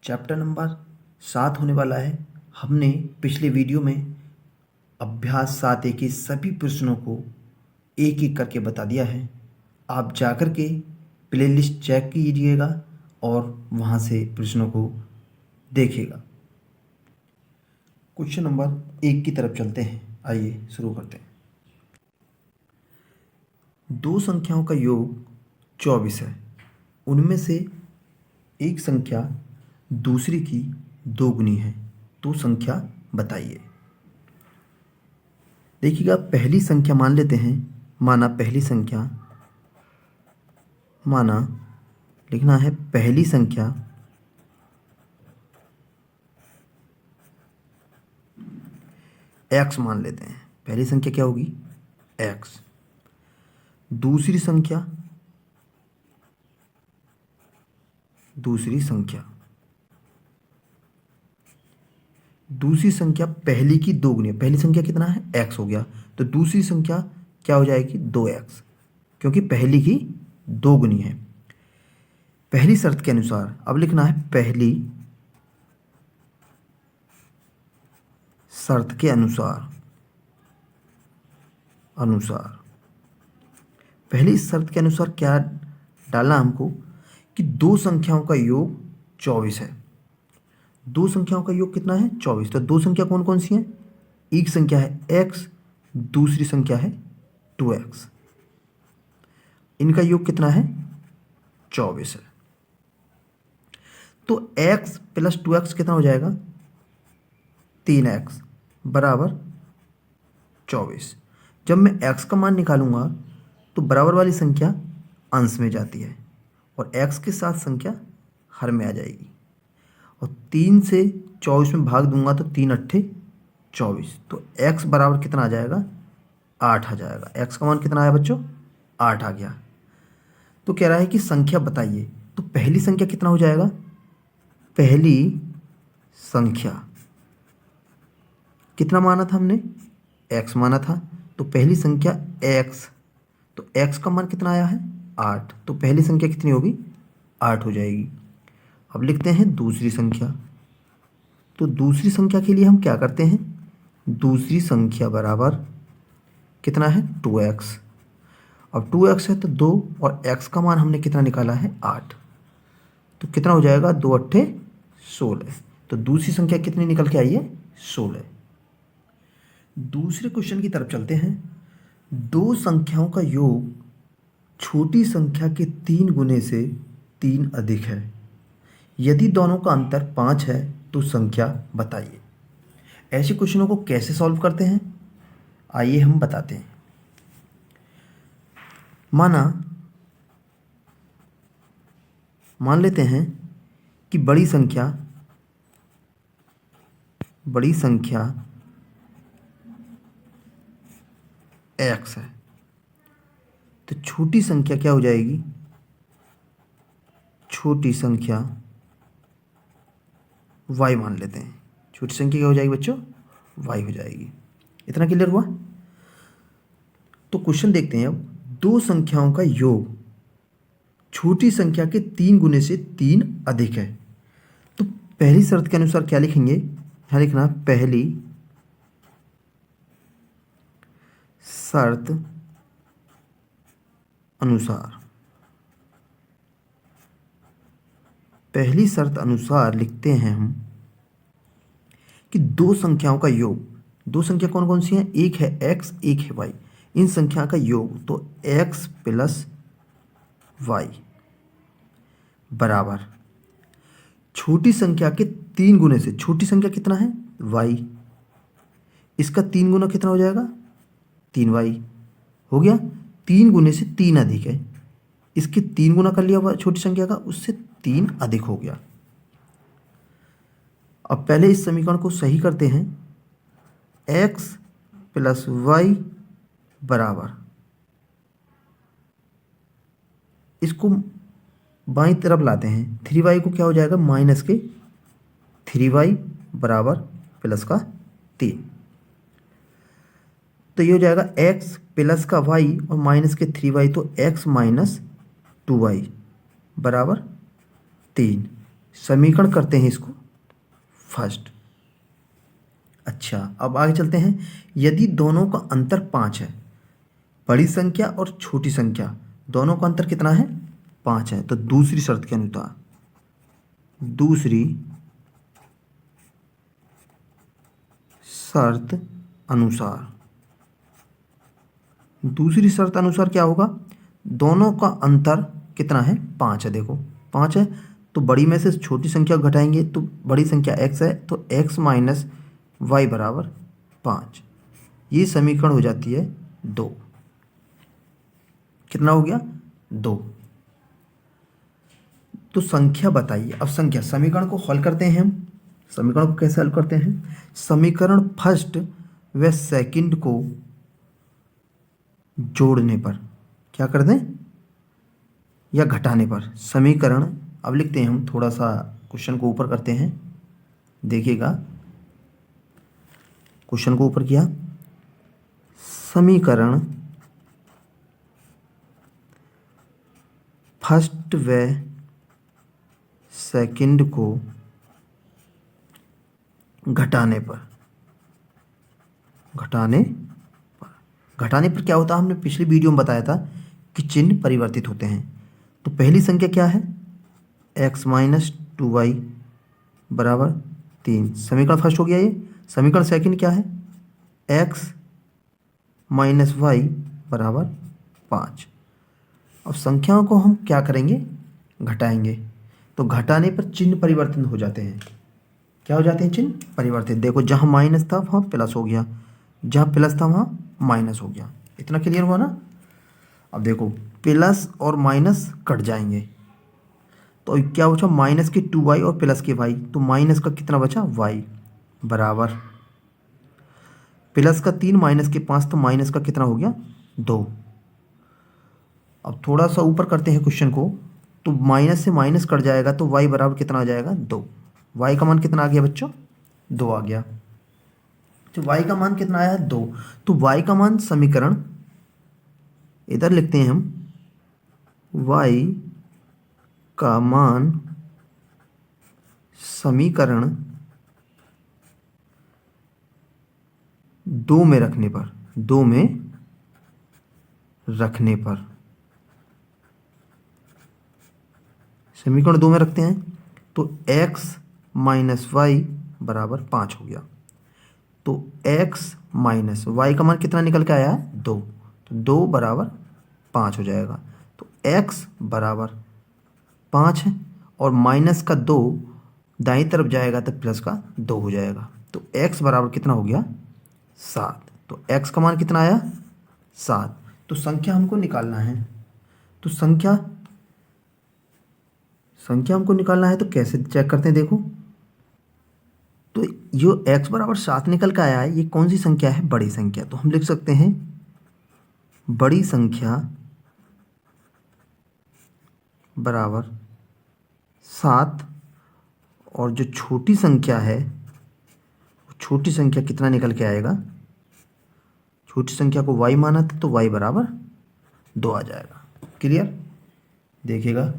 Chapter number 7 होने वाला है। हमने पिछले वीडियो में अभ्यास 7A के सभी प्रश्नों को एक एक करके बता दिया है। आप जाकर के प्लेलिस्ट चेक कीजिएगा और वहाँ से प्रश्नों को देखिएगा। क्वेश्चन नंबर 1 की तरफ चलते हैं। आइए शुरू करते हैं। दो संख्याओं का योग 24 है। उनमें से एक संख्या दूसरी की दोगुनी है, तो संख्या बताइए। देखिएगा, पहली संख्या मान लेते हैं। माना लिखना है पहली संख्या x मान लेते हैं। पहली संख्या क्या होगी? x। दूसरी संख्या पहली की दोगुनी। पहली संख्या कितना है? x हो गया। तो दूसरी संख्या क्या हो जाएगी? 2x, क्योंकि पहली की दोगुनी है। पहली शर्त के अनुसार अब लिखना है पहली शर्त के अनुसार पहली शर्त के अनुसार क्या डालना हमको कि दो संख्याओं का योग 24 है। दो संख्याओं का योग कितना है? 24। तो दो संख्या कौन कौन सी हैं? एक संख्या है x, दूसरी संख्या है 2x। इनका योग कितना है? 24 है। तो x प्लस 2x कितना हो जाएगा? 3x बराबर 24। जब मैं x का मान निकालूंगा तो बराबर वाली संख्या अंश में जाती है और x के साथ संख्या हर में आ जाएगी। और 3 से 24 में भाग दूंगा तो 3 अट्ठे 24। तो x बराबर कितना आ जाएगा? 8 आ जाएगा। x का मान कितना आया बच्चों? 8 आ गया। तो कह रहा है कि संख्या बताइए। तो पहली संख्या कितना हो जाएगा? पहली संख्या कितना माना था हमने? x माना था। तो पहली संख्या x, तो x का मान कितना आया है? 8। तो पहली संख्या कितनी होगी? 8 हो जाएगी। अब लिखते हैं दूसरी संख्या। तो दूसरी संख्या के लिए हम क्या करते हैं? दूसरी संख्या बराबर कितना है? 2x। अब 2x है तो 2 और x का मान हमने कितना निकाला है? 8। तो कितना हो जाएगा? 2 अट्ठे 16। तो दूसरी संख्या कितनी निकल के आई है? 16। दूसरे क्वेश्चन की तरफ चलते हैं। दो संख्याओं का योग छोटी संख्या के 3 गुने से 3 अधिक है। यदि दोनों का अंतर 5 है तो संख्या बताइए। ऐसे क्वेश्चनों को कैसे सॉल्व करते हैं आइए हम बताते हैं। मान लेते हैं कि बड़ी संख्या x है, तो छोटी संख्या क्या हो जाएगी? छोटी संख्या y मान लेते हैं। छोटी संख्या क्या हो जाएगी बच्चों? y हो जाएगी। इतना क्लियर हुआ? तो क्वेश्चन देखते हैं अब। दो संख्याओं का योग छोटी संख्या के 3 गुने से 3 अधिक है। तो पहली शर्त के अनुसार क्या लिखेंगे? यहाँ लिखना पहली शर्त अनुसार लिखते हैं हम कि दो संख्याओं का योग, दो संख्या कौन कौन सी हैं? एक है x, एक है y। इन संख्या का योग तो x प्लस y बराबर छोटी संख्या के 3 गुने से। छोटी संख्या कितना है? y। इसका 3 गुना कितना हो जाएगा? 3y हो गया। 3 गुने से 3 अधिक है। इसके 3 गुना कर लिया छोटी संख्या का, उससे 3 अधिक हो गया। अब पहले इस समीकरण को सही करते हैं। x प्लस y बराबर, इसको बाईं तरफ लाते हैं। 3y को क्या हो जाएगा? माइनस के 3y बराबर प्लस का 3। तो ये हो जाएगा x प्लस का y और माइनस के 3y, तो x माइनस 2y बराबर 3। समीकरण करते हैं इसको फर्स्ट। अच्छा, अब आगे चलते हैं। यदि दोनों का अंतर 5 है, बड़ी संख्या और छोटी संख्या दोनों का अंतर कितना है? 5 है। तो दूसरी शर्त के अनुसार, दूसरी शर्त अनुसार, दूसरी शर्त अनुसार क्या होगा? दोनों का अंतर कितना है? 5 है। देखो 5 है तो बड़ी में से छोटी संख्या घटाएंगे तो बड़ी संख्या x है, तो x माइनस वाई बराबर 5। ये समीकरण हो जाती है 2। कितना हो गया? 2। तो संख्या बताइए। अब संख्या, समीकरण को हल करते हैं हम। समीकरण को कैसे हल करते हैं? समीकरण फर्स्ट व सेकंड को जोड़ने पर क्या कर दें, या घटाने पर समीकरण। अब लिखते हैं हम, थोड़ा सा क्वेश्चन को ऊपर करते हैं, देखिएगा। क्वेश्चन को ऊपर किया, समीकरण फर्स्ट व सेकंड को घटाने पर, घटाने पर क्या होता है? हमने पिछली वीडियो में बताया था कि चिन्ह परिवर्तित होते हैं। तो पहली संख्या क्या है? x माइनस 2y बराबर 3। समीकरण फर्स्ट हो गया ये। समीकरण सेकंड क्या है? x माइनस वाई बराबर 5। अब संख्याओं को हम क्या करेंगे? घटाएंगे। तो घटाने पर चिन्ह परिवर्तन हो जाते हैं। क्या हो जाते हैं? चिन्ह परिवर्तित। देखो जहाँ माइनस था वहाँ प्लस हो गया, जहाँ प्लस था वहाँ माइनस हो गया। इतना क्लियर हुआ ना? अब देखो प्लस और माइनस कट जाएंगे तो क्या बचा? माइनस के 2y और प्लस के y। तो माइनस का कितना बचा? y बराबर प्लस का 3 माइनस के 5, तो माइनस का कितना हो गया? 2। अब थोड़ा सा ऊपर करते हैं क्वेश्चन को, तो माइनस से माइनस कट जाएगा तो y बराबर कितना आ जाएगा? 2। y का मान कितना आ गया बच्चों? 2 आ गया। तो y का मान कितना आया है? 2। तो y का मान, समीकरण इधर लिखते हैं हम, y का मान समीकरण 2 में रखने पर, 2 में रखने पर, समीकरण 2 में रखते हैं तो x माइनस वाई बराबर 5 हो गया। तो x माइनस वाई का मान कितना निकल के आया है? 2। तो 2 बराबर 5 हो जाएगा। तो x बराबर 5 है और माइनस का 2 दाईं तरफ जाएगा तो प्लस का 2 हो जाएगा। तो x बराबर कितना हो गया? 7। तो x का मान कितना आया? 7। तो संख्या हमको निकालना है। तो संख्या हमको निकालना है तो कैसे चेक करते हैं? देखो तो जो x बराबर 7 निकल के आया है, ये कौन सी संख्या है? बड़ी संख्या। तो हम लिख सकते हैं बड़ी संख्या बराबर 7। और जो छोटी संख्या है, छोटी संख्या कितना निकल के आएगा? छोटी संख्या को y माना था तो y बराबर 2 आ जाएगा। क्लियर? देखिएगा